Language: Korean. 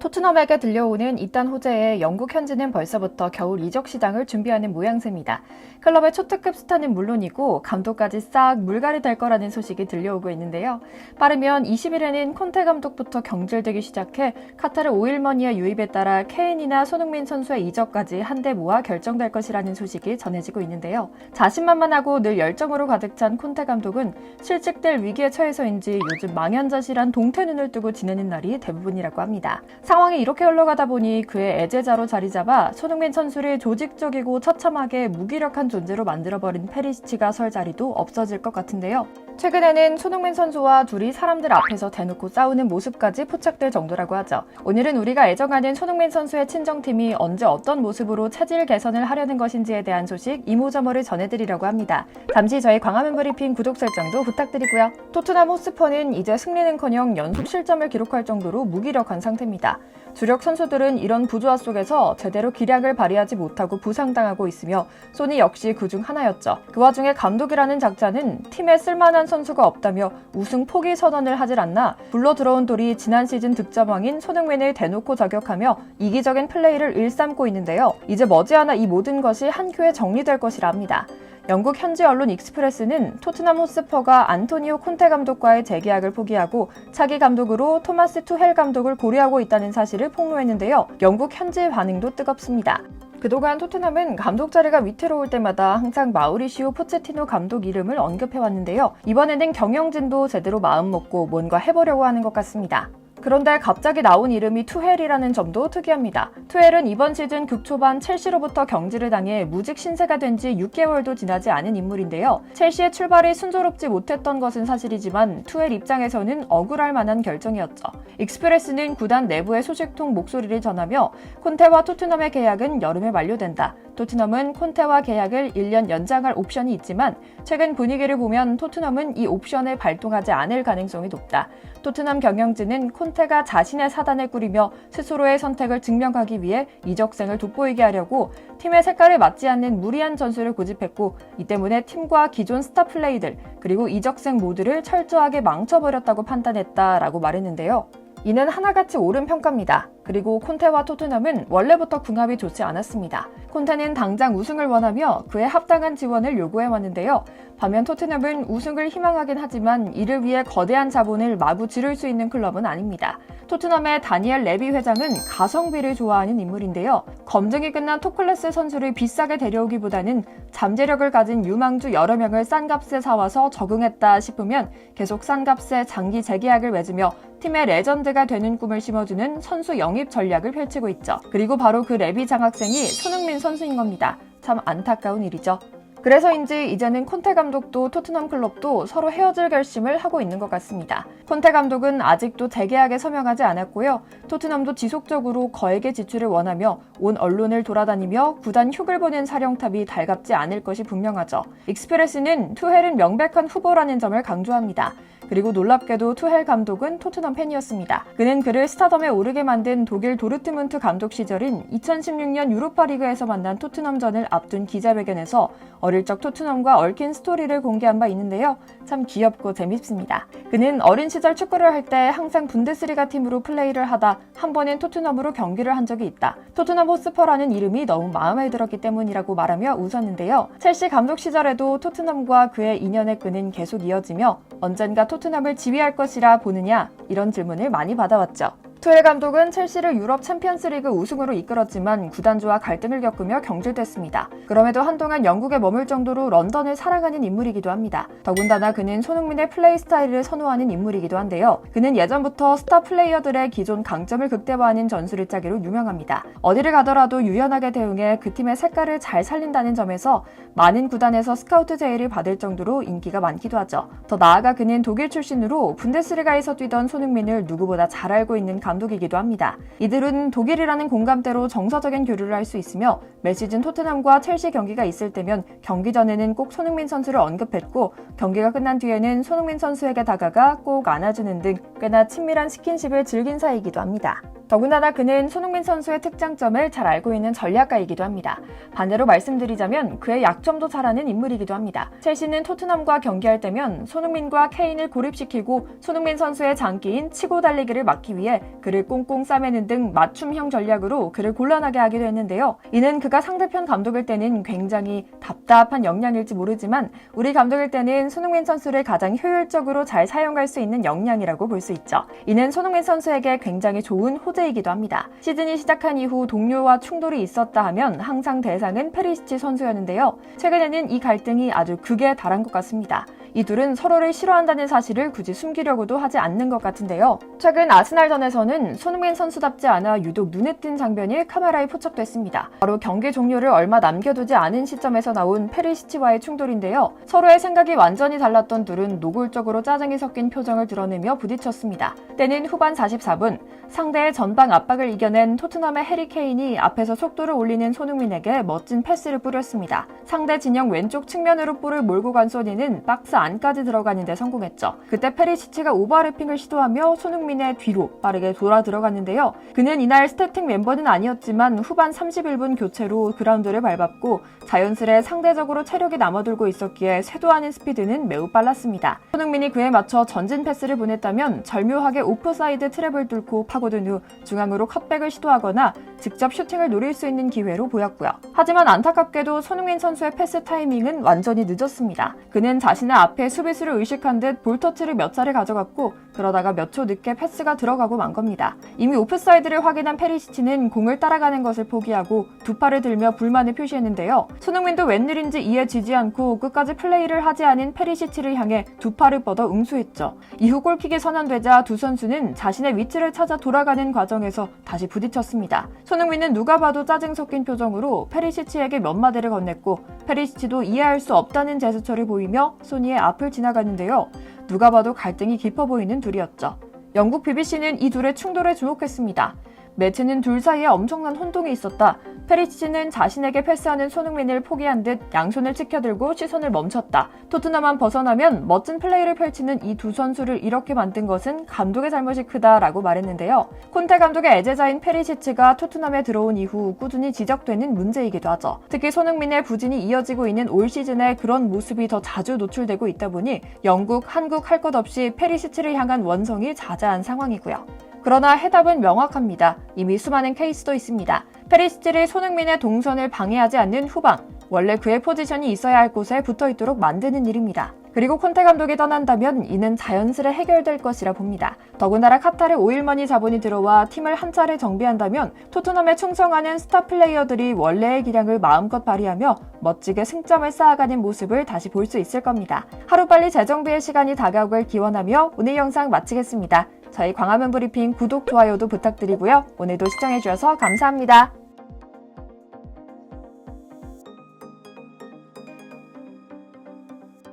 토트넘에게 들려오는 이딴 호재에 영국 현지는 벌써부터 겨울 이적 시장을 준비하는 모양새입니다. 클럽의 초특급 스타는 물론이고 감독까지 싹 물갈이 될 거라는 소식이 들려오고 있는데요. 빠르면 20일에는 콘테 감독부터 경질되기 시작해 카타르 오일머니의 유입에 따라 케인이나 손흥민 선수의 이적까지 한데 모아 결정될 것이라는 소식이 전해지고 있는데요. 자신만만하고 늘 열정으로 가득 찬 콘테 감독은 실직될 위기에 처해서인지 요즘 망연자실한 동태 눈을 뜨고 지내는 날이 대부분이라고 합니다. 상황이 이렇게 흘러가다 보니 그의 애제자로 자리잡아 손흥민 선수를 조직적이고 처참하게 무기력한 존재로 만들어버린 페리시치가 설 자리도 없어질 것 같은데요. 최근에는 손흥민 선수와 둘이 사람들 앞에서 대놓고 싸우는 모습까지 포착될 정도라고 하죠. 오늘은 우리가 애정하는 손흥민 선수의 친정팀이 언제 어떤 모습으로 체질 개선을 하려는 것인지에 대한 소식 이모저모를 전해드리려고 합니다. 잠시 저희 광화문 브리핑 구독 설정도 부탁드리고요. 토트넘 호스퍼는 이제 승리는커녕 연속 실점을 기록할 정도로 무기력한 상태입니다. 주력 선수들은 이런 부조화 속에서 제대로 기량을 발휘하지 못하고 부상당하고 있으며 소니 역시 그중 하나였죠. 그 와중에 감독이라는 작자는 팀에 쓸만한 선수가 없다며 우승 포기 선언을 하질 않나 불러 들어온 돌이 지난 시즌 득점왕인 손흥민을 대놓고 저격하며 이기적인 플레이를 일삼고 있는데요. 이제 머지않아 이 모든 것이 한 큐에 정리될 것이라 합니다. 영국 현지 언론 익스프레스는 토트넘 호스퍼가 안토니오 콘테 감독과의 재계약을 포기하고 차기 감독으로 토마스 투헬 감독을 고려하고 있다는 사실을 폭로했는데요. 영국 현지 반응도 뜨겁습니다. 그동안 토트넘은 감독 자리가 위태로울 때마다 항상 마우리시오 포체티노 감독 이름을 언급해왔는데요. 이번에는 경영진도 제대로 마음먹고 뭔가 해보려고 하는 것 같습니다. 그런데 갑자기 나온 이름이 투헬이라는 점도 특이합니다. 투헬은 이번 시즌 극초반 첼시로부터 경질을 당해 무직 신세가 된 지 6개월도 지나지 않은 인물인데요. 첼시의 출발이 순조롭지 못했던 것은 사실이지만 투헬 입장에서는 억울할 만한 결정이었죠. 익스프레스는 구단 내부의 소식통 목소리를 전하며 콘테와 토트넘의 계약은 여름에 만료된다. 토트넘은 콘테와 계약을 1년 연장할 옵션이 있지만 최근 분위기를 보면 토트넘은 이 옵션을 발동하지 않을 가능성이 높다. 토트넘 경영진은 콘테가 자신의 사단을 꾸리며 스스로의 선택을 증명하기 위해 이적생을 돋보이게 하려고 팀의 색깔에 맞지 않는 무리한 전술을 고집했고 이 때문에 팀과 기존 스타 플레이들 그리고 이적생 모두를 철저하게 망쳐버렸다고 판단했다라고 말했는데요. 이는 하나같이 옳은 평가입니다. 그리고 콘테와 토트넘은 원래부터 궁합이 좋지 않았습니다. 콘테는 당장 우승을 원하며 그에 합당한 지원을 요구해왔는데요. 반면 토트넘은 우승을 희망하긴 하지만 이를 위해 거대한 자본을 마구 지를 수 있는 클럽은 아닙니다. 토트넘의 다니엘 레비 회장은 가성비를 좋아하는 인물인데요. 검증이 끝난 톱클래스 선수를 비싸게 데려오기보다는 잠재력을 가진 유망주 여러 명을 싼 값에 사와서 적응했다 싶으면 계속 싼 값에 장기 재계약을 맺으며 팀의 레전드가 되는 꿈을 심어주는 선수 영입 전략을 펼치고 있죠. 그리고 바로 그 레비 장학생이 손흥민 선수인 겁니다. 참 안타까운 일이죠. 그래서인지 이제는 콘테 감독도 토트넘 클럽도 서로 헤어질 결심을 하고 있는 것 같습니다. 콘테 감독은 아직도 재계약에 서명하지 않았고요. 토트넘도 지속적으로 거액의 지출을 원하며 온 언론을 돌아다니며 구단 흉을 보낸 사령탑이 달갑지 않을 것이 분명하죠. 익스프레스는 투헬은 명백한 후보라는 점을 강조합니다. 그리고 놀랍게도 투헬 감독은 토트넘 팬이었습니다. 그는 그를 스타덤에 오르게 만든 독일 도르트문트 감독 시절인 2016년 유로파리그에서 만난 토트넘전을 앞둔 기자회견에서 어릴 적 토트넘과 얽힌 스토리를 공개한 바 있는데요. 참 귀엽고 재밌습니다. 그는 어린 시절 축구를 할 때 항상 분데스리가 팀으로 플레이를 하다 한 번은 토트넘으로 경기를 한 적이 있다. 토트넘 호스퍼라는 이름이 너무 마음에 들었기 때문이라고 말하며 웃었는데요. 첼시 감독 시절에도 토트넘과 그의 인연의 끈은 계속 이어지며 언젠가 토트넘을 지휘할 것이라 보느냐 이런 질문을 많이 받아왔죠. 투헬 감독은 첼시를 유럽 챔피언스리그 우승으로 이끌었지만 구단주와 갈등을 겪으며 경질됐습니다. 그럼에도 한동안 영국에 머물 정도로 런던을 사랑하는 인물이기도 합니다. 더군다나 그는 손흥민의 플레이 스타일을 선호하는 인물이기도 한데요. 그는 예전부터 스타 플레이어들의 기존 강점을 극대화하는 전술을 짜기로 유명합니다. 어디를 가더라도 유연하게 대응해 그 팀의 색깔을 잘 살린다는 점에서 많은 구단에서 스카우트 제의를 받을 정도로 인기가 많기도 하죠. 더 나아가 그는 독일 출신으로 분데스리가에서 뛰던 손흥민을 누구보다 잘 알고 있는 감독이기도 합니다. 이들은 독일이라는 공감대로 정서적인 교류를 할 수 있으며 매 시즌 토트넘과 첼시 경기가 있을 때면 경기 전에는 꼭 손흥민 선수를 언급했고 경기가 끝난 뒤에는 손흥민 선수에게 다가가 꼭 안아주는 등 꽤나 친밀한 스킨십을 즐긴 사이이기도 합니다. 더군다나 그는 손흥민 선수의 특장점을 잘 알고 있는 전략가이기도 합니다. 반대로 말씀드리자면 그의 약점도 잘 아는 인물이기도 합니다. 첼시는 토트넘과 경기할 때면 손흥민과 케인을 고립시키고 손흥민 선수의 장기인 치고 달리기를 막기 위해 그를 꽁꽁 싸매는 등 맞춤형 전략으로 그를 곤란하게 하기도 했는데요. 이는 그가 상대편 감독일 때는 굉장히 답답한 역량일지 모르지만 우리 감독일 때는 손흥민 선수를 가장 효율적으로 잘 사용할 수 있는 역량이라고 볼 수 있죠. 이는 손흥민 선수에게 굉장히 좋은 호재이기도 합니다. 시즌이 시작한 이후 동료와 충돌이 있었다 하면 항상 대상은 페리시치 선수였는데요. 최근에는 이 갈등이 아주 극에 달한 것 같습니다. 이 둘은 서로를 싫어한다는 사실을 굳이 숨기려고도 하지 않는 것 같은데요. 최근 아스날전에서는 손흥민 선수답지 않아 유독 눈에 띈 장면이 카메라에 포착됐습니다. 바로 경기 종료를 얼마 남겨두지 않은 시점에서 나온 페리시치와의 충돌인데요. 서로의 생각이 완전히 달랐던 둘은 노골적으로 짜증이 섞인 표정을 드러내며 부딪혔습니다. 때는 후반 44분, 상대의 전방 압박을 이겨낸 토트넘의 해리 케인이 앞에서 속도를 올리는 손흥민에게 멋진 패스를 뿌렸습니다. 상대 진영 왼쪽 측면으로 볼을 몰고 간 소니는 박스 안까지 들어가는 데 성공했죠. 그때 페리시치가 오버래핑을 시도하며 손흥민의 뒤로 빠르게 돌아 들어갔는데요. 그는 이날 스태틱 멤버는 아니었지만 후반 31분 교체로 그라운드를 밟았고 자연스레 상대적으로 체력이 남아돌고 있었기에 쇄도 아닌 스피드는 매우 빨랐습니다. 손흥민이 그에 맞춰 전진 패스를 보냈다면 절묘하게 오프사이드 트랩을 뚫고 파고든 후 중앙으로 컷백을 시도하거나 직접 슈팅을 노릴 수 있는 기회로 보였고요. 하지만 안타깝게도 손흥민 선수의 패스 타이밍은 완전히 늦었습니다. 그는 자신의 앞에 수비수를 의식한 듯 볼터치를 몇 차례 가져갔고 그러다가 몇 초 늦게 패스가 들어가고 만 겁니다. 이미 오프사이드를 확인한 페리시치는 공을 따라가는 것을 포기하고 두 팔을 들며 불만을 표시했는데요. 손흥민도 웬일인지 이해지지 않고 끝까지 플레이를 하지 않은 페리시치를 향해 두 팔을 뻗어 응수했죠. 이후 골킥이 선언되자 두 선수는 자신의 위치를 찾아 돌아가는 과정에서 다시 부딪혔습니다. 손흥민은 누가 봐도 짜증 섞인 표정으로 페리시치에게 몇 마디를 건넸고 페리시치도 이해할 수 없다는 제스처를 보이며 소니의 앞을 지나가는데요. 누가 봐도 갈등이 깊어 보이는 둘이었죠. 영국 BBC는 이 둘의 충돌에 주목했습니다. 매체는 둘 사이에 엄청난 혼동이 있었다. 페리시치는 자신에게 패스하는 손흥민을 포기한 듯 양손을 치켜들고 시선을 멈췄다. 토트넘만 벗어나면 멋진 플레이를 펼치는 이 두 선수를 이렇게 만든 것은 감독의 잘못이 크다라고 말했는데요. 콘테 감독의 애제자인 페리시치가 토트넘에 들어온 이후 꾸준히 지적되는 문제이기도 하죠. 특히 손흥민의 부진이 이어지고 있는 올 시즌에 그런 모습이 더 자주 노출되고 있다 보니 영국, 한국 할 것 없이 페리시치를 향한 원성이 자자한 상황이고요. 그러나 해답은 명확합니다. 이미 수많은 케이스도 있습니다. 페리시치를 손흥민의 동선을 방해하지 않는 후방, 원래 그의 포지션이 있어야 할 곳에 붙어있도록 만드는 일입니다. 그리고 콘테 감독이 떠난다면 이는 자연스레 해결될 것이라 봅니다. 더군다나 카타르 오일머니 자본이 들어와 팀을 한 차례 정비한다면 토트넘에 충성하는 스타 플레이어들이 원래의 기량을 마음껏 발휘하며 멋지게 승점을 쌓아가는 모습을 다시 볼 수 있을 겁니다. 하루빨리 재정비의 시간이 다가오길 기원하며 오늘 영상 마치겠습니다. 저희 광화문 브리핑 구독, 좋아요도 부탁드리고요. 오늘도 시청해주셔서 감사합니다.